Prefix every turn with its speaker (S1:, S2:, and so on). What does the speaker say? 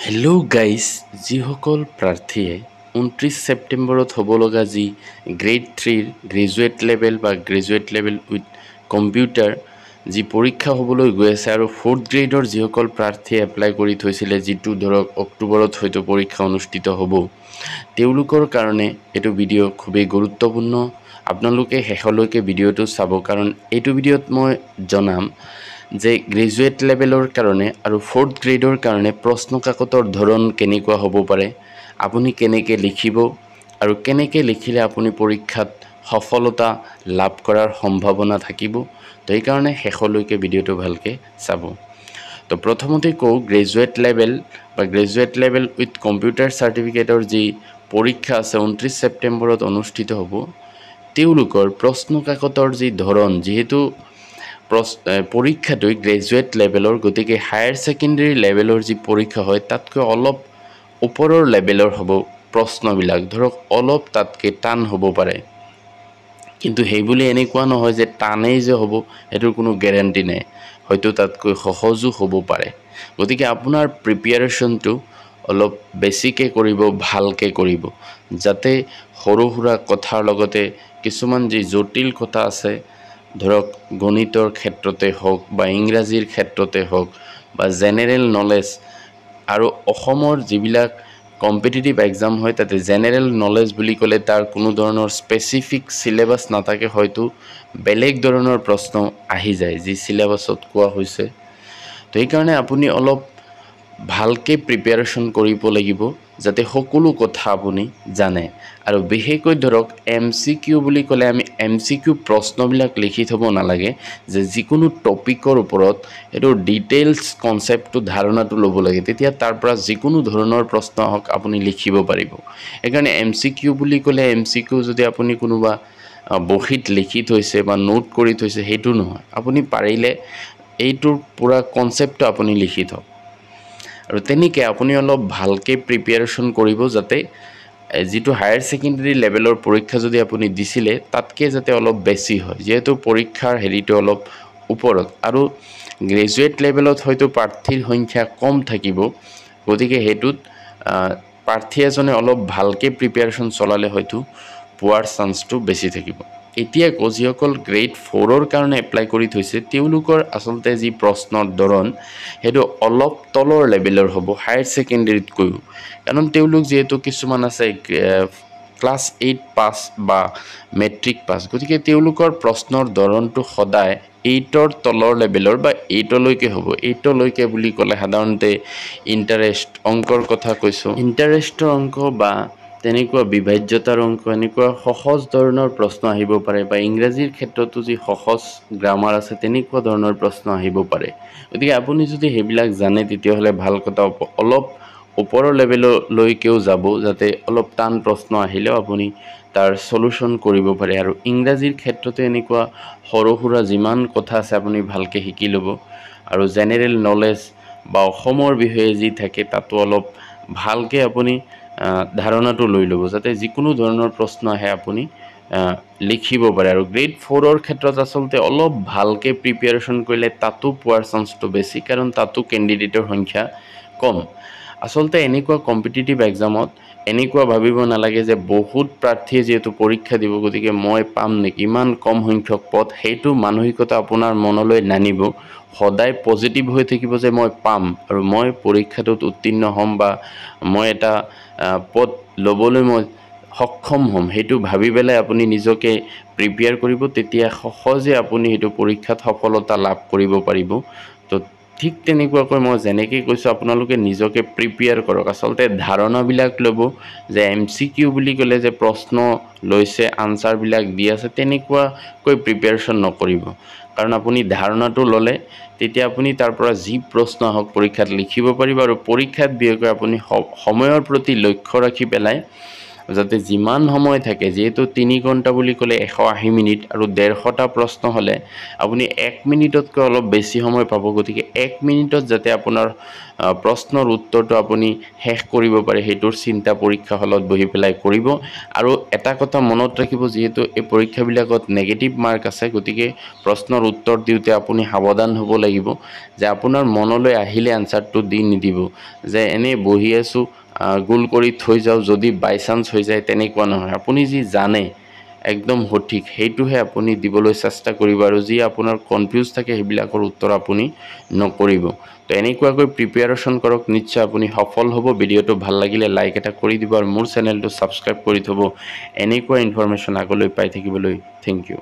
S1: Hello' guys, যিসকল প্ৰাৰ্থীয়ে 29 ছেপ্টেম্বৰত হ'ব লগা যি গ্ৰেড 3 গ্ৰেজুৱেট লেভেল বা গ্ৰেজুৱেট লেভেল উইথ কম্পিউটাৰ যি পৰীক্ষা হ'বলৈ গৈ আছে আৰু 4th গ্ৰেডৰ যিসকল প্ৰাৰ্থীয়ে এপ্লাই কৰি থৈছিলে, যিটো ধৰক অক্টোবৰত হয়তো পৰীক্ষা অনুষ্ঠিত হ'ব, তেওঁলোকৰ কাৰণে এইটো ভিডিঅ' খুবেই গুৰুত্বপূৰ্ণ। আপোনালোকে শেষলৈকে ভিডিঅ'টো চাব, কাৰণ এইটো ভিডিঅ'ত মই জনাম যে গ্ৰেজুৱেট লেভেলৰ কাৰণে আৰু 4th গ্ৰেডৰ কাৰণে প্ৰশ্ন কাকতৰ ধৰণ কেনেকুৱা হ'ব পাৰে, আপুনি কেনেকৈ লিখিব আৰু কেনেকৈ লিখিলে আপুনি পৰীক্ষাত সফলতা লাভ কৰাৰ সম্ভাৱনা থাকিব। তো এইকাৰণে শেষলৈকে ভিডিঅ'টো ভালকৈ চাব। তো প্ৰথমতে কওঁ, গ্ৰেজুৱেট লেভেল বা গ্ৰেজুৱেট লেভেল উইথ কম্পিউটাৰ চাৰ্টিফিকেটৰ যি পৰীক্ষা আছে 29 ছেপ্টেম্বৰত অনুষ্ঠিত হ'ব, তেওঁলোকৰ প্ৰশ্ন কাকতৰ যি ধৰণ, যিহেতু পৰীক্ষাটো গ্ৰেজুৱেট লেভেলৰ, গতিকে হায়াৰ ছেকেণ্ডেৰী লেভেলৰ যি পৰীক্ষা হয় তাতকৈ অলপ ওপৰৰ লেভেলৰ হ'ব প্ৰশ্নবিলাক, ধৰক অলপ তাতকৈ টান হ'ব পাৰে। কিন্তু সেইবুলি এনেকুৱা নহয় যে টানেই যে হ'ব, সেইটোৰ কোনো গেৰাণ্টি নাই, হয়তো তাতকৈ সহজো হ'ব পাৰে। গতিকে আপোনাৰ প্ৰিপেয়াৰেশ্যনটো অলপ বেছিকৈ কৰিব, ভালকৈ কৰিব, যাতে সৰু সুৰা কথাৰ লগতে কিছুমান যি জটিল কথা আছে, ধৰক গণিতৰ ক্ষেত্ৰতে হওক বা ইংৰাজীৰ ক্ষেত্ৰতে হওক বা জেনেৰেল নলেজ, আৰু অসমৰ যিবিলাক কম্পিটিটিভ এক্সাম হয় তাতে জেনেৰেল নলেজ বুলি ক'লে তাৰ কোনো ধৰণৰ স্পেচিফিক চিলেবাছ নাথাকে, হয়তো বেলেগ ধৰণৰ প্ৰশ্ন আহি যায় যি চিলেবাছত কোৱা হৈছে। তো সেইকাৰণে আপুনি অলপ ভালকৈ প্ৰিপেয়াৰেশ্যন কৰিব লাগিব, যাতে সকলো কথা আপুনি জানে। আৰু বিশেষকৈ ধৰক MCQ বুলি ক'লে আমি MCQ প্ৰশ্নবিলাক লিখি থ'ব নালাগে, যে যিকোনো টপিকৰ ওপৰত এইটো ডিটেইলছ কনচেপ্টটো ধাৰণাটো ল'ব লাগে, তেতিয়া তাৰ পৰা যিকোনো ধৰণৰ প্ৰশ্ন হওক আপুনি লিখিব পাৰিব। সেইকাৰণে MCQ বুলি ক'লে MCQ যদি আপুনি কোনোবা বহীত লিখি থৈছে বা নোট কৰি থৈছে সেইটো নহয়, আপুনি পাৰিলে এইটোৰ পুৰা কনচেপ্টটো আপুনি লিখি থওক। আৰু তেনেকৈ আপুনি অলপ ভালকৈ প্ৰিপেয়াৰেশ্যন কৰিব, যাতে যিটো হায়াৰ ছেকেণ্ডেৰী লেভেলৰ পৰীক্ষা যদি আপুনি দিছিলে তাতকৈ যাতে অলপ বেছি হয়, যিহেতু পৰীক্ষাৰ হেৰিটো অলপ ওপৰত আৰু গ্ৰেজুৱেট লেভেলত হয়তো প্ৰাৰ্থীৰ সংখ্যা কম থাকিব, গতিকে সেইটোত প্ৰাৰ্থী এজনে অলপ ভালকৈ প্ৰিপেয়াৰেশ্যন চলালে হয়তো পোৱাৰ চান্সটো বেছি থাকিব। এতিয়া যিসকল গ্ৰেড 4ৰ কাৰণে এপ্লাই কৰি থৈছে, তেওঁলোকৰ আচলতে যি প্ৰশ্নৰ ধৰণ সেইটো অলপ তলৰ লেভেলৰ হ'ব হায়াৰ ছেকেণ্ডেৰীতকৈও, কাৰণ তেওঁলোক যিহেতু কিছুমান আছে ক্লাছ 8 পাছ বা মেট্ৰিক পাছ, গতিকে তেওঁলোকৰ প্ৰশ্নৰ ধৰণটো সদায় 8ৰ তলৰ লেভেলৰ বা 8লৈকে হ'ব। 8লৈকে বুলি ক'লে সাধাৰণতে ইণ্টাৰেষ্ট অংকৰ কথা কৈছোঁ, ইণ্টাৰেষ্টৰ অংক বা তেনেকুৱা বিভাজ্যতাৰ অংক, এনেকুৱা সহজ ধৰণৰ প্ৰশ্ন আহিব পাৰে, বা ইংৰাজীৰ ক্ষেত্ৰতো যি সহজ গ্ৰামাৰ আছে তেনেকুৱা ধৰণৰ প্ৰশ্ন আহিব পাৰে। গতিকে আপুনি যদি সেইবিলাক জানে তেতিয়াহ'লে ভাল কথা, অলপ ওপৰৰ লেভেললৈকেও যাব, যাতে অলপ টান প্ৰশ্ন আহিলেও আপুনি তাৰ চলুশ্যন কৰিব পাৰে। আৰু ইংৰাজীৰ ক্ষেত্ৰতে এনেকুৱা সৰু সুৰা যিমান কথা আছে আপুনি ভালকৈ শিকি ল'ব, আৰু জেনেৰেল নলেজ বা অসমৰ বিষয়ে যি থাকে তাতো অলপ ভালকৈ আপুনি ধাৰণাটো লৈ ল'ব, যাতে যিকোনো ধৰণৰ প্ৰশ্ন আহে আপুনি লিখিব পাৰে। আৰু গ্ৰেড 4ৰ ক্ষেত্ৰত আচলতে অলপ ভালকৈ প্ৰিপেয়াৰেশ্যন কৰিলে তাতো পোৱাৰ চান্সটো বেছি, কাৰণ তাতো কেণ্ডিডেটৰ সংখ্যা কম। আচলতে এনেকুৱা কম্পিটিটিভ এক্সামত এনেকুৱা ভাবিব নালাগে যে বহুত প্ৰাৰ্থীয়ে যিহেতু পৰীক্ষা দিব, গতিকে মই পাম নেকি, ইমান কম সংখ্যক পদ, সেইটো মানসিকতা আপোনাৰ মনলৈ নানিব। সদায় পজিটিভ হৈ থাকিব যে মই পাম আৰু মই পৰীক্ষাটোত উত্তীৰ্ণ হ'ম বা মই এটা পদ ল'বলৈ মই সক্ষম হ'ম, সেইটো ভাবি পেলাই আপুনি নিজকে প্ৰিপেয়াৰ কৰিব, তেতিয়া সহজে আপুনি সেইটো পৰীক্ষাত সফলতা লাভ কৰিব পাৰিব। তো ঠিক তেনেকুৱাকৈ মই যেনেকৈ কৈছোঁ আপোনালোকে নিজকে প্ৰিপেয়াৰ কৰক। আচলতে ধাৰণাবিলাক ল'ব যে MCQ বুলি ক'লে যে প্ৰশ্ন লৈছে আনচাৰবিলাক দি আছে, তেনেকুৱাকৈ প্ৰিপেয়াৰেশ্যন নকৰিব, কাৰণ আপুনি ধাৰণাটো ল'লে তেতিয়া আপুনি তাৰ পৰা যি প্ৰশ্ন আহক পৰীক্ষাত লিখিব পাৰিব। আৰু পৰীক্ষাত বিশেষকৈ আপুনি সময়ৰ প্ৰতি লক্ষ্য ৰাখি পেলাই যাতে যিমান সময় থাকে, যেহেতু 3 ঘণ্টা বুলি ক'লে 180 মিনিট আৰু 150টা প্ৰশ্ন হ'লে আপুনি 1 মিনিটতকৈ অলপ বেছি সময় পাব। গতিকে 1 মিনিটত যাতে আপোনাৰ প্ৰশ্নৰ উত্তৰটো আপুনি শেষ কৰিব পাৰে সেইটোৰ চিন্তা পৰীক্ষা হলত বহি পেলাই কৰিব। আৰু এটা কথা মনত ৰাখিব, যিহেতু এই পৰীক্ষাবিলাকত নেগেটিভ মাৰ্ক আছে, গতিকে প্ৰশ্নৰ উত্তৰ দিওঁতে আপুনি সাৱধান হ'ব লাগিব যে আপোনাৰ মনলৈ আহিলে আনসাৰটো দি নিদিব, যে এনেই বহি আছোঁ গোল কৰি থৈ যাওঁ, যদি বাই চান্স হৈ যায়, তেনেকুৱা নহয়। আপুনি যি জানে একদম সঠিক সেইটোহে আপুনি দিবলৈ চেষ্টা কৰিব, আৰু যি আপোনাৰ কনফিউজ থাকে সেইবিলাকৰ উত্তৰ আপুনি নকৰিব। তো এনেকুৱাকৈ প্ৰিপেয়াৰেশ্যন কৰক, নিশ্চয় আপুনি সফল হ'ব। ভিডিঅ'টো ভাল লাগিলে লাইক এটা কৰি দিব আৰু মোৰ চেনেলটো ছাবস্ক্ৰাইব কৰি থ'ব এনেকুৱা ইনফৰমেশ্যন আগলৈ পাই থাকিবলৈ। Thank U.